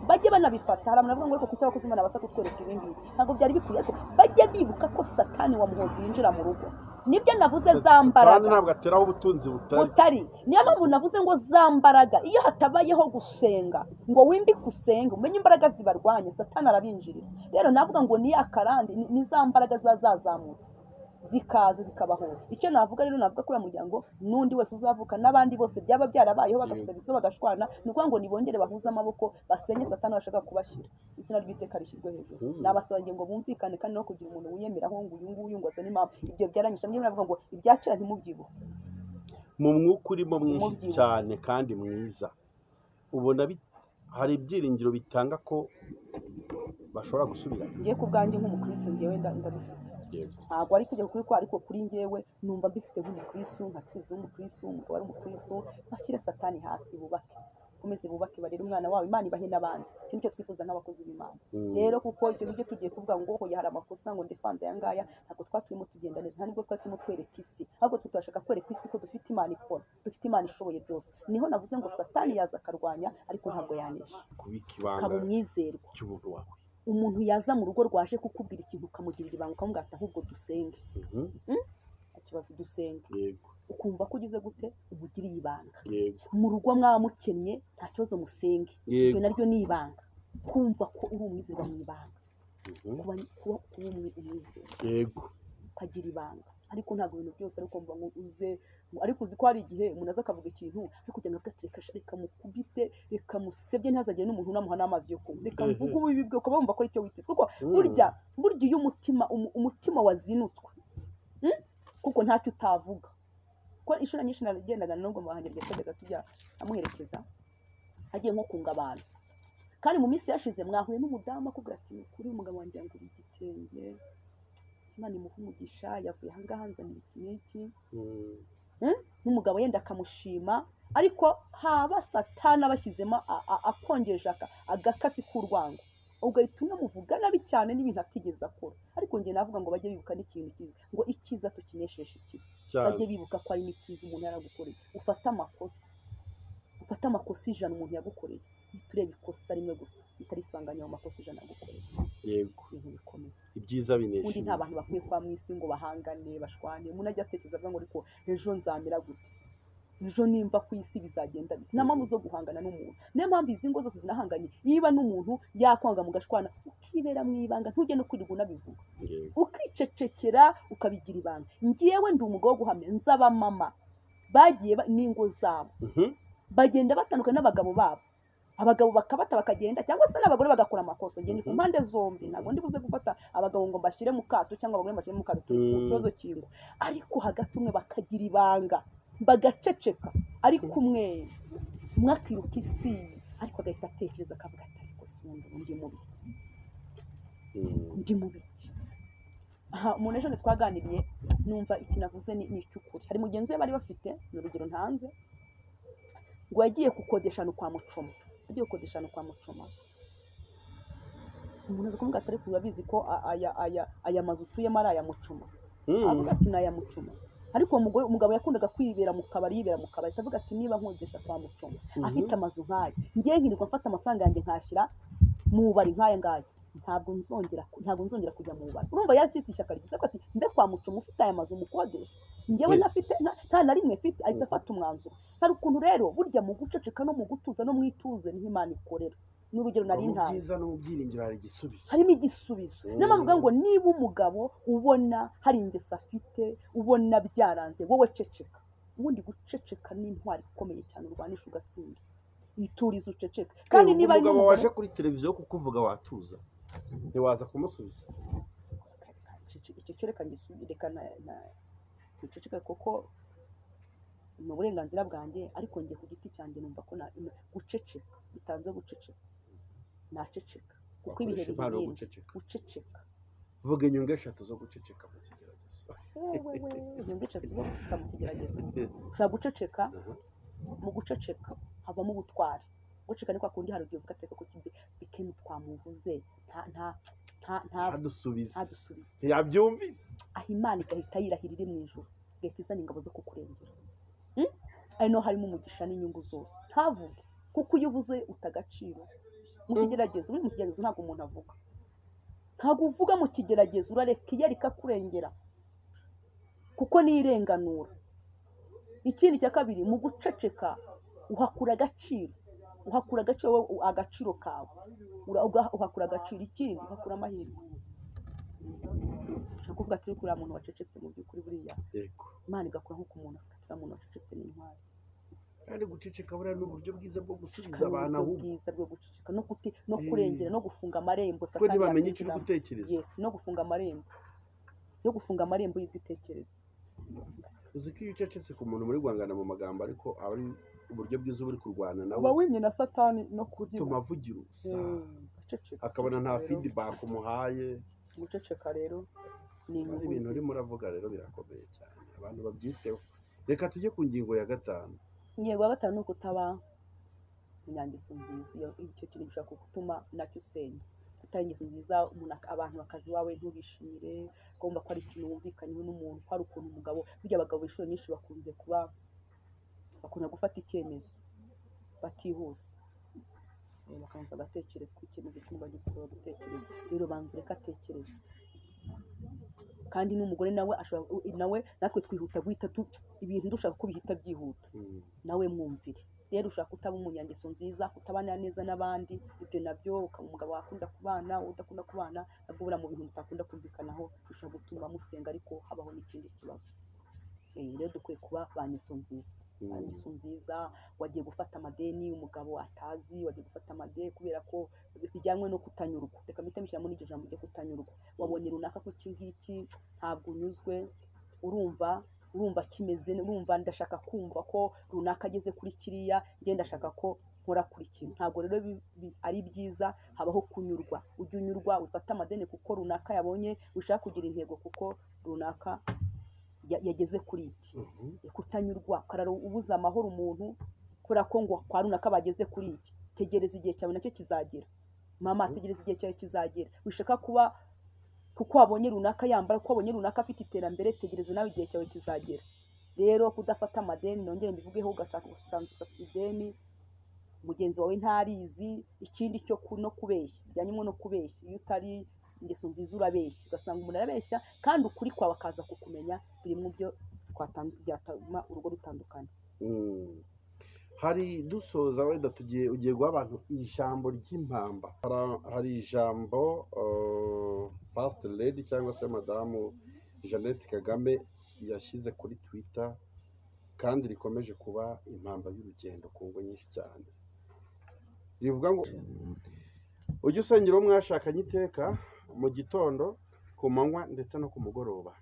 bajye banabifata. Hari abantu bavuga ngo ariko kuki abakozi b'Imana basa kutwereka ibindi, ntabwo byari bikwiye, ariko bajye bibuka ko satani wamuhoza yinjira mu rugo. Nibyo navuze, zambaraga ntabwo ateraho ubutunzi butari. Niyo mpamvu navuze ngo zambaraga, iyo hatabayeho gusenga ngo wimbike usenge umenye imbaraga zibarwanya, satani arabinjirira. Rero navuga ngo ni yakarandi, ni za mbaraga ziba zazamutse zikaza zikabahora. Icyo navuga rero, navuga kuri uwo muryango n'undi wese uzavuka n'abandi bose byaba byarabayeho bagafata iso bagashwana, ni ukuvuga ngo nibongere bahuze amaboko basenye satani bashaka kubashyira, izina ry'iteka rishyirwe hejuru. Nabasaba ngo bumvikane kandi no kugira umuntu wiyemeraho ngo uyu nguyu ngo azane impamvu, ibyo byaranyishe. Mwe muravuga ngo ibyacira ntimubyibuhe. mu mwuka urimo mwinshi cyane kandi mwiza, ubona hari ibyiringiro bitanga ko bashobora gusubira? Ngiye ku bwanjye nk'umukristo njyewe ndabifite, ntabwo ari itegeko kuri ko, ariko kuri njyewe numva mbifite nk'umukristo, nka Kristo w'umukristo, umugabo ari umukristo, bashyire satani hasi, bubake, komeze bubake, barere umwana wawe, Imana ibahe n'abandi. Icyo nicyo twifuza nk'abakozi b'Imana. Rero kuko icyo ngicyo tugiye kuvuga ngo hoya hari amakosa ngo ndefanda aya ngaya, ntabwo twaturimo tugenda neza, nta nibwo twaturimo twereka isi, ahubwo turashaka kwereka isi ko dufite Imana ikora, dufite Imana ishoboye byose. Niho navuze ngo satani yaza akarwanya, ariko ntabwo yanesha. kubika ibanga Kaba umwizerwa cy'umuntu wawe. umuntu yaza mu rugo rwaje kukubwira ikintu ukamugirira ibanga, ukamubwira ati ahubwo dusenge, ikibazo dusenge, Yego, ukumva ko ugize gute umugiriye ibanga. yego, Mu rugo mwaba mukennye nta kibazo musenge, Yego. ibyo naryo ni ibanga. Kumva ko uri umwizerwa mu ibanga, kuba umwizerwa yego, ukagira ibanga, ariko ntabwo ibintu byose ariko mva ngo uze, ariko uzi ko hari igihe umuntu aza akavuga ikintu ariko ujya ngavuga ati reka mukubite, reka musebye, ntihazagire n'umuntu unamuha n'amazi yo kunywa, reka mvuge ububi bwe, ukaba wumva ko ari cyo witeze, kuko burya iyo umutima wazinutswe, kuko ntacyo utavuga. Ko inshuro nyinshi nagendaga n'ubwo mu bahangirwa twajyaga tujya amuherekeza agiye nko kunga abantu, kandi mu minsi yashize mwahuye n'umudamu akubwira ati kuri umugabo wanjye yanguriye igitenge, Imana imuha umugisha, yavuye aha ngaha anzanira iki n'iki, n'umugabo yenda akamushima, ariko haba satani abashyizemo akongeje agakasi k'urwango, ugahita unamuvuga nabi cyane n'ibintu atigeze akora. Ariko njye navuga ngo bajye bibuka n'ikintu cyiza, ngo icyiza tukinesheje ikibi. Bajye bibuka ko ari n'icyiza umuntu yaragukoreye. Ufate amakosa 100 umuntu yagukoreye, turebe ikosa rimwe gusa ritarisanganya mu makosa 100 yagukoreye. Yego, Ibintu bikomeza. ibyiza binesha. Undi nta bantu bakwiye kwa mwisi ngo bahangane bashwane. Umuntu ajya atekereza avuga ngo ariko ejo nzamera gute, ejo nimva ku isi bizagenda bite. Nta mpamvu zo guhangana n'umuntu. Niyo mpamvu izi ngo zose zinahanganye, yiba n'umuntu yakwanga mugashwana, ukibera mu ibanga, ntujye no kwirirwa unabivuga, ukicecekera ukabigira ibanga. Ngiyewe ndi umugabo wo guhamya, nzaba mama bagiye n'ingo zabo bagenda batandukana n'abagabo babo, abagabo bakabata bakagenda, cyangwa se n'abagore bagakora amakosa. Ngende ku mpande zombi, ntabwo ndi buze gufata abagabo ngo mbashyire mu kato cyangwa abagore mbashyire mu kato, ku kibazo kingo, ariko hagati umwe bakagira ibanga bagaceceka, ariko umwe akiruka isi, ariko agahita atekereza akavuga ati ariko si ubundi ndi mu biki. Aha umuntu ejo twaganiriye numva ikintu avuze ni icy'ukuri. Hari mugenzi we bari bafite, ni urugero ntanze, ngo yagiye gukodesha ahantu kwa Mucoma, umuntu aza kumubwira ati ariko urabizi ko aya mazu utuyemo ari aya Mucoma, avuga ati ni aya Mucoma, ariko umugabo yakundaga kwibera mu kabari, avuga ati niba nkodesha kwa Mucoma afite amazu nk'aya, ngiye nkirirwa mfata amafaranga yanjye nkashyira mu bari nk'aya ngaya, ntabwo nzongera kujya mu bari. Urumva yarashyitse ishyaka ryiza ko ati mbe kwa Mucoma ufite aya mazu mukodesha, njyewe nta na rimwe mfite, ahita afata umwanzuro. Hari ukuntu rero burya mu guceceka no mu gutuza no mu ituze niho Imana ikorera. N'urugero nari ntazi, byiza no mu byiringiro hari igisubizo, harimo igisubizo. Niyo mpamvu mvuga ngo niba umugabo ubona hari ingeso afite, ubona byaranze, wowe ceceka. Ubundi guceceka ni intwari ikomeye cyane, urwanisha ugatsinda. Iturize uceceka. Kandi niba ari umugabo waje kuri televiziyo kukuvuga watuza, ntiwaza kumusubiza. Icyo cyo reka guceceka kuko ni uburenganzira bwanjye, ariko njye ku giti cyanjye numva ko guceceka bitanze guceceka, naceceka kuko ibihe bihinduka. Guceceka, vuga inyungu 3 zo guceceka mu kigeragezo. inyungu 3 zo guceceka mu kigeragezo. Ushobora guceceka, mu guceceka havamo ubutwari. Guceceka ni kwa kundi hari igihe uvuga ati ko bikemi twamuvuze ntadusubize, yabyumvise, aho Imana igahita yirahira iri mu ijuru, igahita izana ingabo zo kukurengera. Ano harimo umugisha n'inyungu zose. Ntavuge, kuko iyo uvuze utagaciro mu kigeragezo. Uri mu kigeragezo ntabwo umuntu avuga, ntabwo uvuga mu kigeragezo, urareka iyo rikakurengera kuko nirenganura. Ikindi cya kabiri, mu guceceka uhakura agaciro, agaciro kawe uhakura agaciro. Ikindi uhakura amahirwe, kuvuga ati uriya muntu wacecetse mu by'ukuri buriya yego. Imana igakora nko ku muntu uriya muntu wacecetse ni intwari. Kandi guceceka buriya ni uburyo bwiza bwo gusubiza Kandi abantu uburyo ahubwo. bwiza bwo guceceka no kurengera no gufunga amarembo Kuko ntibamenye icyo uri yakwinjiramo. gutekereza. Yes, no gufunga amarembo y'ibyo utekereza. Uzi ko iyo ucecetse ku muntu muri guhangana mu magambo ariko aba ari uburyo bwiza uba uri kurwana nawe, uba wimye na satani no kurya. utuma avugira ubusa Guceceka, akabona nta guceceka rero, feedback umuhaye. guceceka rero ni Kandi inyungu ibintu urimo nziza. uravuga rero birakomeye cyane, abantu babyiteho. Reka tujye ku ngingo ya 5. Ingingo ya 5 ni ukutaba inyangeso nziza. Icyo kintu gishobora gutuma nacyo usenya. Kutaba ingeso nziza, abantu bakazi wawe ntubishimire, kumva ko ari ikintu wumvikanyeho n'umuntu, ko ari ukuntu umugabo, burya abagabo inshuro nyinshi bakunda gufata icyemezo batihuse. Bakabanza bagatekereza ku icyemezo cy'umugabo gikora gutekereza. Rero banza reka atekereze. Kandi n'umugore nawe natwe twihuta guhita ibintu dushaka ko bihita byihuta. Nawe mwumvire. Rero ushaka kutaba umunyangeso nziza, kutabana neza n'abandi, ibyo nabyo umugabo wakunda kubana, udakunda kubana, nabwo bura mu bintu mutakunda kumvikanaho bishobora gutuma musenga ariko habaho n'ikindi kibazo. Rero dukwiye kuba ba ngeso nziza. Ba ngeso nziza, wagiye gufata amadeni umugabo atazi, wagiye gufata amadeni kubera ko bijyanywe no kutanyurwa. Reka mpite mbishyiramo n'iryo jambo ryo kutanyurwa. Wabonye runaka ko iki ngiki ntabwo unyuzwe, urumva kimeze, urumva ndashaka kumva ko runaka ageze kuri kiriya, njye ndashaka ko nkora kuri kintu. Ntabwo rero ari byiza, habaho kunyurwa. Ujye unyurwa, ufate amadeni kuko runaka yabonye, ushaka kugira intego kuko runaka yageze kuri iki. Kutanyurwa, ukarara ubuza amahoro umuntu kubera ko ngo kwa runaka bageze kuri iki. Tegereza igihe cyawe nacyo kizagera. Mama, tegereza igihe cyawe kizagera. Wishaka kuba kuko wabonye runaka yambara, kuko wabonye runaka afite iterambere, tegereza nawe igihe cyawe kizagera. Rero kudafata amadeni, nongere mbivugeho, ugashaka gufata ideni mugenzi wawe ntarizi. Ikindi cyo no kubeshya, bijyanye no kubeshya. Iyo utari ingeso nziza urabeshya, ugasanga umuntu arabeshya kandi ukuri kwawe akaza kukumenya. Biri mu byo byatuma urugo rutandukana. Hari dusoza wenda ugiye guha abantu ijambo ry'impamba. Hari ijambo First Lady cyangwa se Madamu Jeannette Kagame yashyize kuri Twitter kandi rikomeje kuba impamba y'urugendo ku ngo nyinshi cyane. Rivuga ngo ujye usengera uwo mwashakanye iteka, mu gitondo, ku manywa ndetse no ku mugoroba.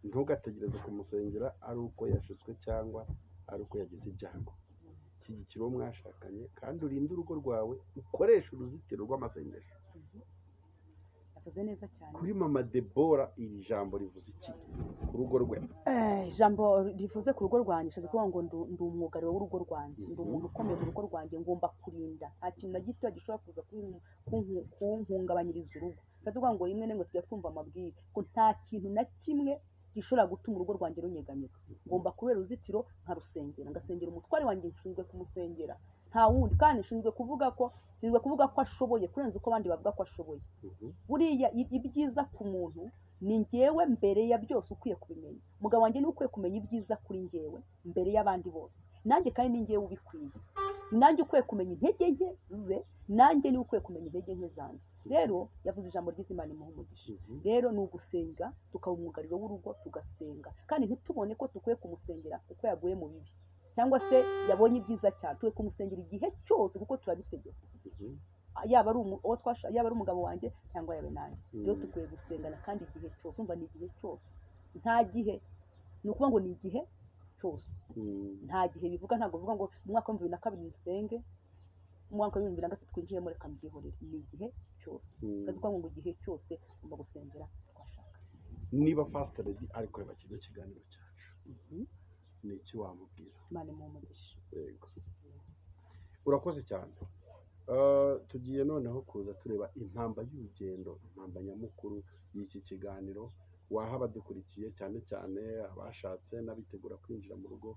Ntugategereze kumusengera ari uko yashutswe cyangwa ari uko yagize ibyago. Shyigikira uwo mwashakanye kandi urinde urugo rwawe, ukoresha uruzitiro rw'amasengesho. Yavuze neza cyane. Kuri Mama Deborah iri jambo rivuze iki ku rugo rwe? Ijambo rivuze ku rugo rwanjye rishatse kuvuga ngo ndi umwugariro w'urugo rwanjye, ndi umuntu ukomeye mu rugo rwanjye, ngomba kurinda. Nta kintu na gito gishobora kuza kunkungabanyiriza urugo. Bishatse kuvuga ngo rimwe na rimwe tujya twumva amabwire ko nta kintu na kimwe gishobora gutuma urugo rwanjye runyeganyega. Ngomba kubera uruzitiro nkarusengera, ngasengera umutware wanjye, nshinzwe kumusengera, nta wundi. Kandi nshinzwe kuvuga ko ashoboye kurenza uko abandi bavuga ko ashoboye. Buriya ibyiza ku muntu ni njyewe mbere ya byose ukwiye kubimenya. Umugabo wanjye niwe ukwiye kumenya ibyiza kuri njyewe mbere y'abandi bose. Nanjye kandi ni njyewe ubikwiye. Nanjye ukwiye kumenya intege nke ze, nanjye niwe ukwiye kumenya intege nke zanjye. Rero yavuze ijambo ry'Imana imuha umugisha. Rero ni ugusenga, tukaba umwugariro w'urugo, tugasenga. Kandi ntitubone ko dukwiye kumusengera kuko yaguye mu bibi cyangwa se yabonye ibyiza cyane. Tukwiye kumusengera igihe cyose kuko turabitegeka. Yaba ari umugabo wanjye cyangwa yabe nanjye. Rero dukwiye gusengana kandi igihe cyose. Umva, ni igihe cyose, nta gihe. Ni ukuvuga ngo ni igihe cyose, nta gihe bivuga. Ntabwo bivuga ngo mu mwaka wa 2002 nsenge, mu mwaka wa 2003 twinjiyemo reka mbyihorere. Ni igihe cyose. Kazi kuvuga ngo igihe cyose ugomba gusengera twashaka. Niba First Lady ari kureba kino kiganiro cyacu, ni iki wamubwira? Imana imuhe umugisha. Yego, urakoze cyane. Tugiye noneho kuza tureba impamba y'urugendo, impamba nyamukuru y'iki kiganiro. Waha abadukurikiye cyane cyane abashatse n'abitegura kwinjira mu rugo,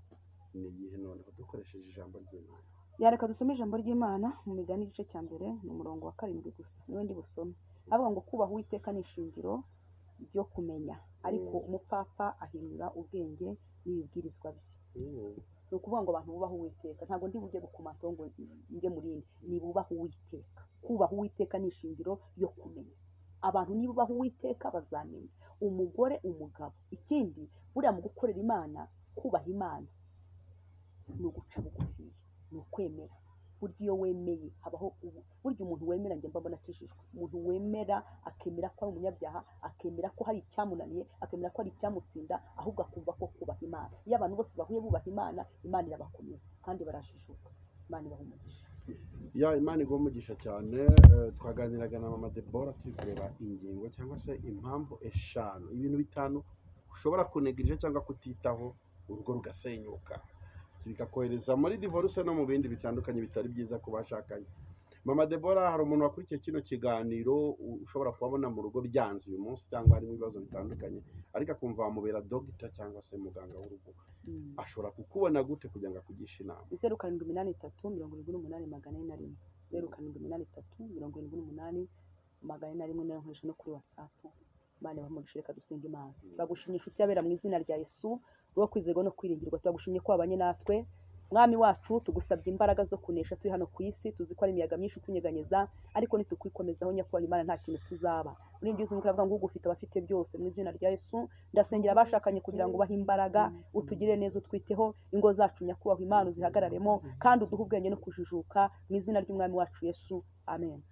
ni iyihe noneho dukoresheje ijambo ry'Imana? Reka dusome ijambo ry'Imana mu Migani igice cya mbere, ni umurongo wa 7 gusa, niwe ndi busome. Avuga ngo kubaha Uwiteka ni ishingiro ryo kumenya, ariko umupfapfa ahinyura ubwenge n'ibibwirizwa bye. Ni ukuvuga ngo abantu bubaha Uwiteka. Ntabwo ndi bujye gukomanta ngo njye murinde, ni bubaha Uwiteka. Kubaha Uwiteka ni ishingiro ryo kumenya, abantu nibubaha uwiteka bazamenya umugore umugabo. Ikindi buriya mu gukorera imana, kubaha imana ni uguca bugufiya, ni ukwemera. Burya iyo wemeye habaho burya umuntu wemera njye mbona akijijwe. Umuntu wemera akemera ko ari umunyabyaha, akemera ko hari icyamunaniye, akemera ko hari icyamutsinda, ahubwo akumva ko kubaha imana. Iyo abantu bose bahuye bubaha imana, imana irabakomeza kandi barajijuka. Imana ibaha umugisha. Ya Imana iguha umugisha cyane. Twaganiraga na mama Debora turi kureba ingingo cyangwa se impamvu eshanu, ibintu bitanu ushobora kunegirije cyangwa kutitaho urugo rugasenyuka, bikakohereza muri divorce no mu bindi bitandukanye bitari byiza ku bashakanye. Mama Debora, hari umuntu wakurikiye kino kiganiro ushobora kubabona mu rugo byanze uyu munsi cyangwa harimo ibibazo bitandukanye, ariko akumva wamubera dogita cyangwa se muganga w'urugo, ashobora kukubona gute kugira ngo akugishe inama? 0783 781 0783 nkoresha no kuri WhatsApp. Imana ibamugishe. Reka dusenga Imana. Turagushimye inshuti yabera mu izina rya Yesu, rwo kwizerwa no kwiringirwa. Turagushimye ko wabanye natwe, mwami wacu. Tugusabye imbaraga zo kunesha turi hano ku isi. Tuzi ko ari imiyaga myinshi tunyeganyeza, ariko nitukwikomezaho nyakubahwa Imana nta kintu tuzaba. Muri ibyo byose mukuravuga ngo ugufite abafite byose. Mu izina rya Yesu ndasengera abashakanye kugira ngo ubahe imbaraga, utugire neza, utwiteho, ingo zacu nyakubahwa Imana uzihagararemo, kandi uduhe ubwenge no kujijuka, mu izina ry'umwami wacu Yesu, amen.